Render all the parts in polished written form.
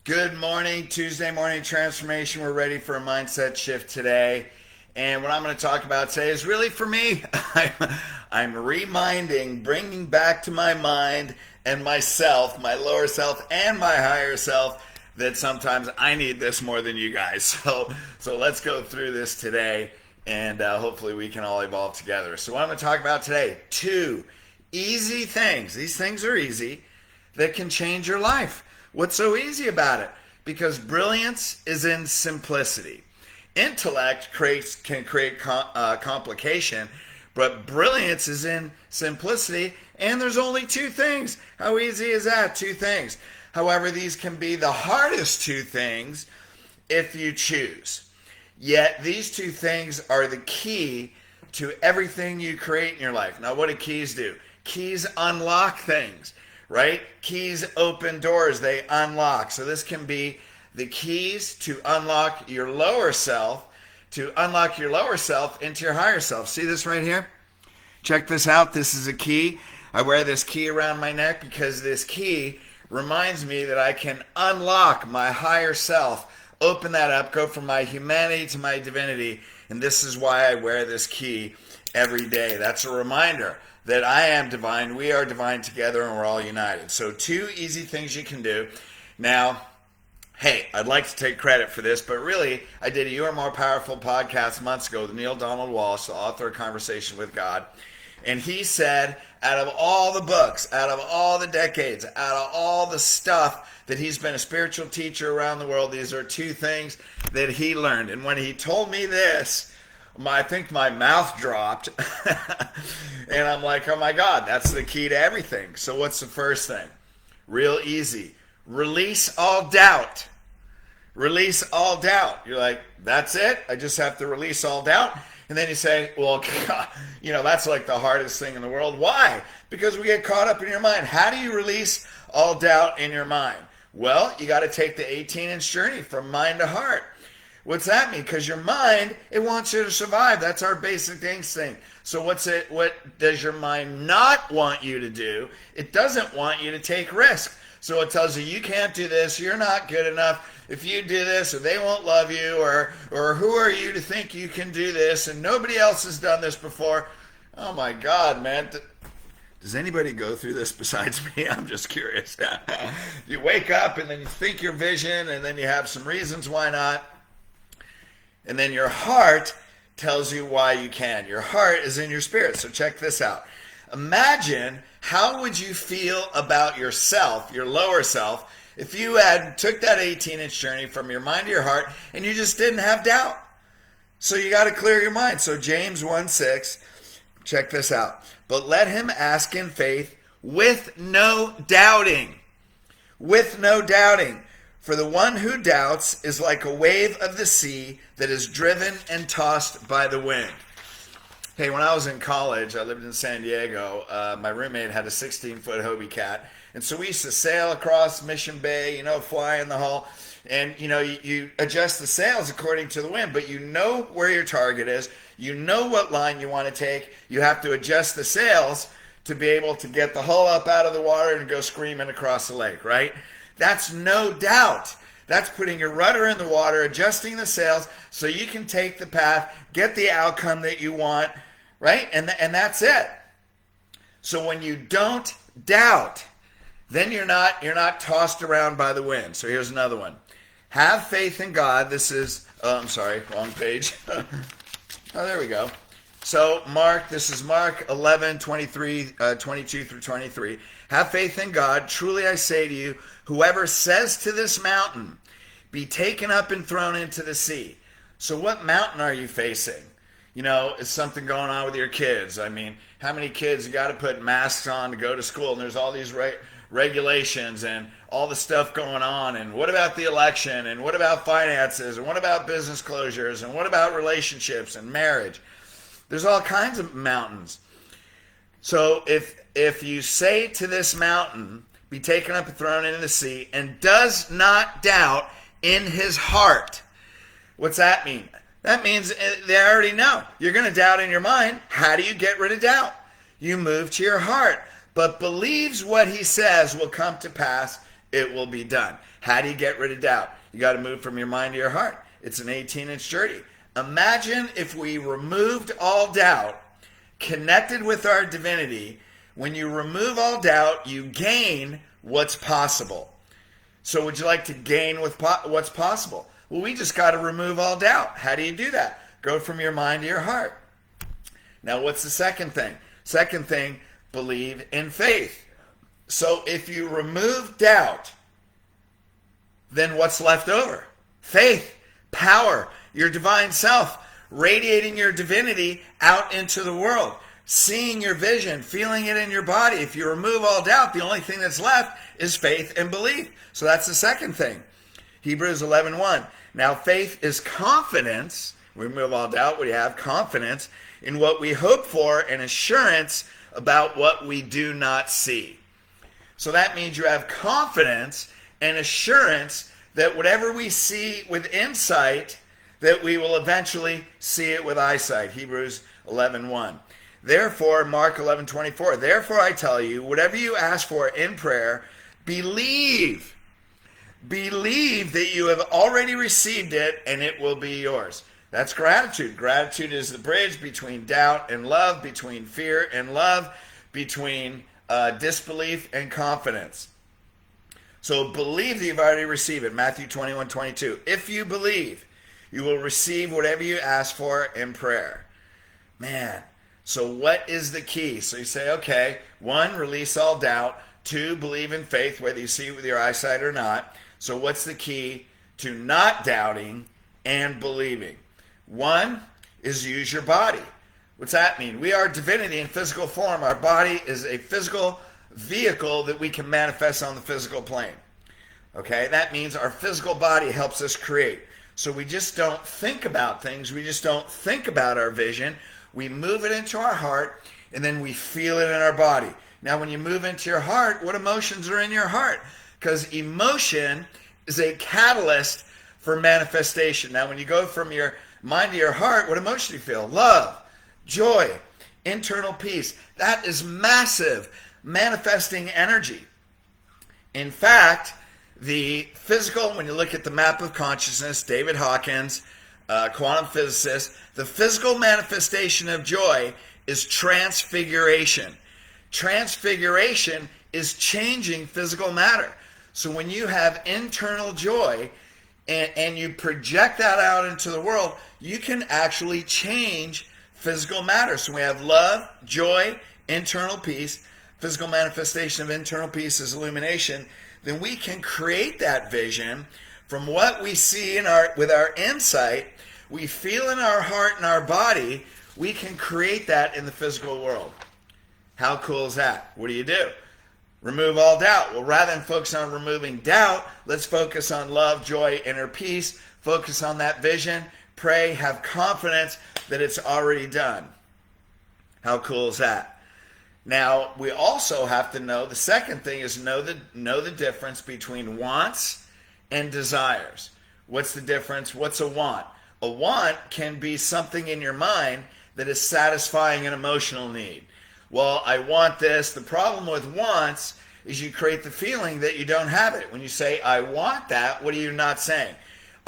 Good morning, Tuesday morning transformation. We're ready for a mindset shift today. And what I'm going to talk about today is really for me. I'm reminding, bringing back to my mind and myself, my lower self and my higher self, that sometimes I need this more than you guys. So let's go through this today and hopefully we can all evolve together. So what I'm going to talk about today, two easy things. These things are easy that can change your life. What's so easy about it? Because brilliance is in simplicity. Intellect can create complication, but brilliance is in simplicity, and there's only two things. How easy is that? Two things. However, these can be the hardest two things if you choose. Yet these two things are the key to everything you create in your life. Now, what do keys do? Keys unlock things, right? Keys open doors, they unlock. So this can be the keys to unlock your lower self, into your higher self. See this right here? Check this out. This is a key. I wear this key around my neck because this key reminds me that I can unlock my higher self, open that up, go from my humanity to my divinity. And this is why I wear this key every day. That's a reminder that I am divine, we are divine together, and we're all united. So two easy things you can do. Now, hey, I'd like to take credit for this, but really, I did a You Are More Powerful podcast months ago with Neale Donald Walsch, the author of Conversation with God. And he said, out of all the books, out of all the decades, out of all the stuff that he's been a spiritual teacher around the world, these are two things that he learned. And when he told me this, I think my mouth dropped. And I'm like, oh my God, that's the key to everything. So what's the first thing? Real easy. Release all doubt. Release all doubt. You're like, that's it? I just have to release all doubt? And then you say, well, God, that's like the hardest thing in the world. Why? Because we get caught up in your mind. How do you release all doubt in your mind? Well, you got to take the 18-inch journey from mind to heart. What's that mean? Because your mind, it wants you to survive. That's our basic instinct. So what does your mind not want you to do? It doesn't want you to take risk. So it tells you, you can't do this, you're not good enough. If you do this, or they won't love you, or who are you to think you can do this, and nobody else has done this before. Oh my God, man. Does anybody go through this besides me? I'm just curious. You wake up and then you think your vision, and then you have some reasons why not. And then your heart tells you why you can. Your heart is in your spirit. So check this out. Imagine how would you feel about yourself, your lower self, if you took that 18-inch journey from your mind to your heart and you just didn't have doubt. So you got to clear your mind. So James 1:6, check this out. But let him ask in faith with no doubting. With no doubting. For the one who doubts is like a wave of the sea that is driven and tossed by the wind. Hey, when I was in college, I lived in San Diego. My roommate had a 16-foot Hobie cat. And so we used to sail across Mission Bay, fly in the hull. And, you adjust the sails according to the wind, but you know where your target is. You know what line you want to take. You have to adjust the sails to be able to get the hull up out of the water and go screaming across the lake, right? That's no doubt. That's putting your rudder in the water, adjusting the sails so you can take the path, get the outcome that you want, right? And that's it. So when you don't doubt, then you're not tossed around by the wind. So here's another one. Have faith in God. This is, I'm sorry, wrong page. Oh, there we go. So this is Mark 11, 22 through 23. Have faith in God. Truly I say to you, whoever says to this mountain, be taken up and thrown into the sea. So what mountain are you facing? Is something going on with your kids? I mean, how many kids you got to put masks on to go to school? And there's all these regulations and all the stuff going on. And what about the election? And what about finances? And what about business closures? And what about relationships and marriage? There's all kinds of mountains. So if you say to this mountain, be taken up and thrown into the sea, and does not doubt in his heart. What's that mean? That means they already know. You're going to doubt in your mind. How do you get rid of doubt? You move to your heart, but believes what he says will come to pass it will be done. How do you get rid of doubt? You got to move from your mind to your heart. It's an 18-inch journey. Imagine if we removed all doubt, connected with our divinity. When you remove all doubt, you gain what's possible. So would you like to gain what's possible? Well, we just got to remove all doubt. How do you do that? Go from your mind to your heart. Now, what's the second thing? Second thing, believe in faith. So if you remove doubt, then what's left over? Faith, power, your divine self, radiating your divinity out into the world, seeing your vision, feeling it in your body. If you remove all doubt, the only thing that's left is faith and belief. So that's the second thing. Hebrews 11:1. Now faith is confidence. We remove all doubt. We have confidence in what we hope for and assurance about what we do not see. So that means you have confidence and assurance that whatever we see with insight, that we will eventually see it with eyesight. Hebrews 11:1. Therefore, Mark 11:24. Therefore I tell you, whatever you ask for in prayer, believe. Believe that you have already received it and it will be yours. That's gratitude. Gratitude is the bridge between doubt and love, between fear and love, between disbelief and confidence. So believe that you've already received it. Matthew 21:22. If you believe, you will receive whatever you ask for in prayer. Man, so what is the key? So you say, okay, 1, release all doubt. 2, believe in faith, whether you see it with your eyesight or not. So what's the key to not doubting and believing? 1 is use your body. What's that mean? We are divinity in physical form. Our body is a physical vehicle that we can manifest on the physical plane. Okay, that means our physical body helps us create. So we just don't think about things. We just don't think about our vision. We move it into our heart, and then we feel it in our body. Now, when you move into your heart, what emotions are in your heart? Because emotion is a catalyst for manifestation. Now, when you go from your mind to your heart, what emotion do you feel? Love, joy, internal peace. That is massive manifesting energy. In fact, the physical, when you look at the map of consciousness, David Hawkins, quantum physicist, the physical manifestation of joy is transfiguration. Transfiguration is changing physical matter. So when you have internal joy and you project that out into the world, you can actually change physical matter. So we have love, joy, internal peace. Physical manifestation of internal peace is illumination. Then we can create that vision from what we see with our insight. We feel in our heart and our body. We can create that in the physical world. How cool is that? What do? Remove all doubt. Well, rather than focus on removing doubt, let's focus on love, joy, inner peace. Focus on that vision. Pray, have confidence that it's already done. How cool is that? Now, we also have to know, the second thing is know the difference between wants and desires. What's the difference? What's a want? A want can be something in your mind that is satisfying an emotional need. Well, I want this. The problem with wants is you create the feeling that you don't have it. When you say, I want that, what are you not saying?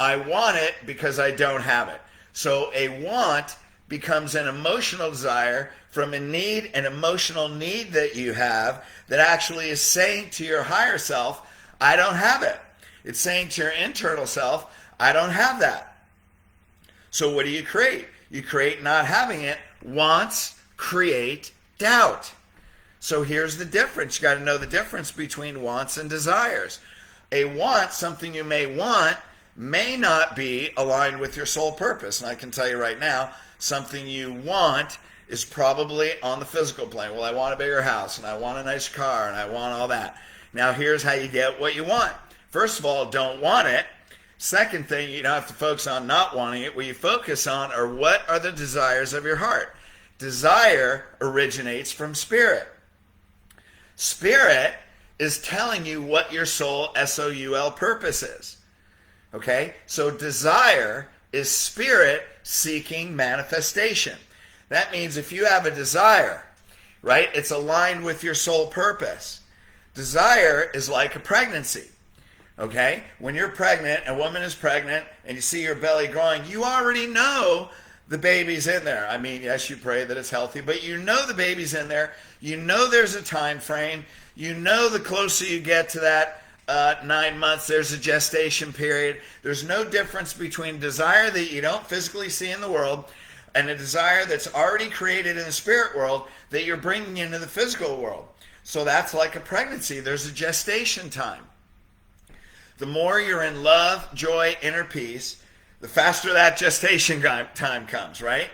I want it because I don't have it. So a want becomes an emotional desire from a need, an emotional need that you have that actually is saying to your higher self, I don't have it. It's saying to your internal self, I don't have that. So what do you create? You create not having it. Wants create doubt. So here's the difference. You got to know the difference between wants and desires. A want, something you may want, may not be aligned with your soul purpose. And I can tell you right now, something you want is probably on the physical plane. Well, I want a bigger house, and I want a nice car, and I want all that. Now, here's how you get what you want. First of all, don't want it. Second thing, you don't have to focus on not wanting it. What you focus on are what are the desires of your heart. Desire originates from spirit. Spirit is telling you what your soul, S-O-U-L, purpose is. Okay? So desire is spirit seeking manifestation. That means if you have a desire, right, it's aligned with your soul purpose. Desire is like a pregnancy. Okay? When you're pregnant, a woman is pregnant, and you see your belly growing, you already know the baby's in there. I mean, yes, you pray that it's healthy, but you know the baby's in there. You know there's a time frame. You know the closer you get to that 9 months, there's a gestation period. There's no difference between desire that you don't physically see in the world and a desire that's already created in the spirit world that you're bringing into the physical world. So that's like a pregnancy. There's a gestation time. The more you're in love, joy, inner peace, the faster that gestation time comes, right?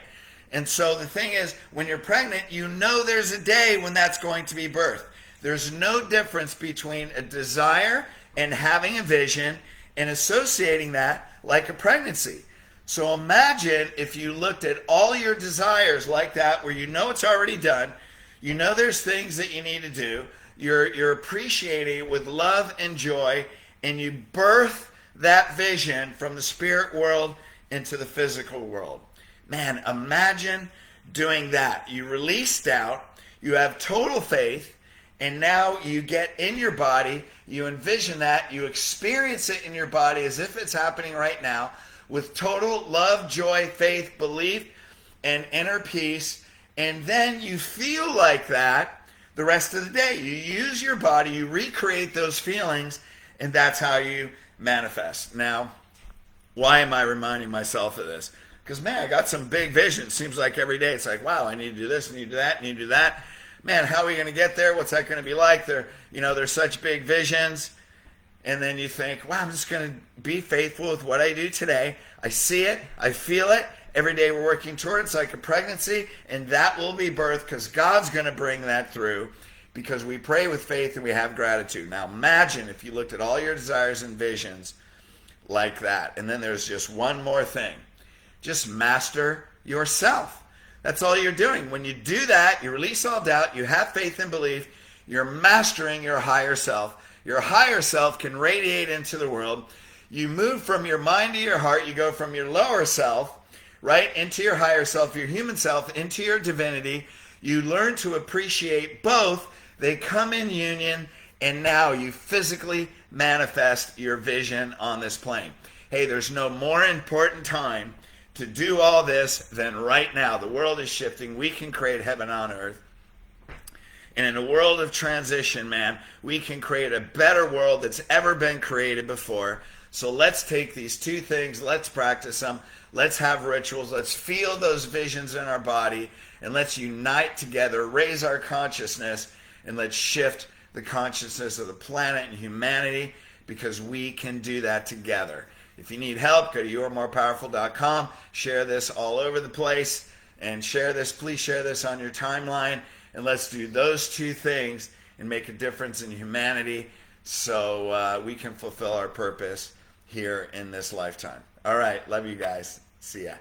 And so the thing is, when you're pregnant, you know there's a day when that's going to be birthed. There's no difference between a desire and having a vision and associating that like a pregnancy. So imagine if you looked at all your desires like that, where you know it's already done, you know there's things that you need to do, you're appreciating it with love and joy, and you birth that vision from the spirit world into the physical world. Man, imagine doing that. You release doubt, you have total faith, and now you get in your body, you envision that, you experience it in your body as if it's happening right now, with total love, joy, faith, belief, and inner peace, and then you feel like that the rest of the day. You use your body, you recreate those feelings, and that's how you manifest. Now, why am I reminding myself of this? Because, man, I got some big visions. Seems like every day it's like, wow, I need to do this, I need to do that, I need to do that. Man, how are we going to get there? What's that going to be like? There's such big visions. And then you think, wow, I'm just going to be faithful with what I do today. I see it, I feel it. Every day we're working toward it. It's like a pregnancy, and that will be birth because God's going to bring that through, because we pray with faith and we have gratitude. Now imagine if you looked at all your desires and visions like that. And then there's just one more thing. Just master yourself. That's all you're doing. When you do that, you release all doubt, you have faith and belief, you're mastering your higher self. Your higher self can radiate into the world. You move from your mind to your heart. You go from your lower self, right, into your higher self, your human self, into your divinity. You learn to appreciate both. They come in union, and now you physically manifest your vision on this plane. Hey, there's no more important time to do all this than right now. The world is shifting. We can create heaven on earth. And in a world of transition, man, we can create a better world that's ever been created before. So let's take these two things, let's practice them, let's have rituals, let's feel those visions in our body, and let's unite together, raise our consciousness, and let's shift the consciousness of the planet and humanity, because we can do that together. If you need help, go to yourmorepowerful.com, share this all over the place, and please share this on your timeline, and let's do those two things and make a difference in humanity so we can fulfill our purpose here in this lifetime. All right, love you guys. See ya.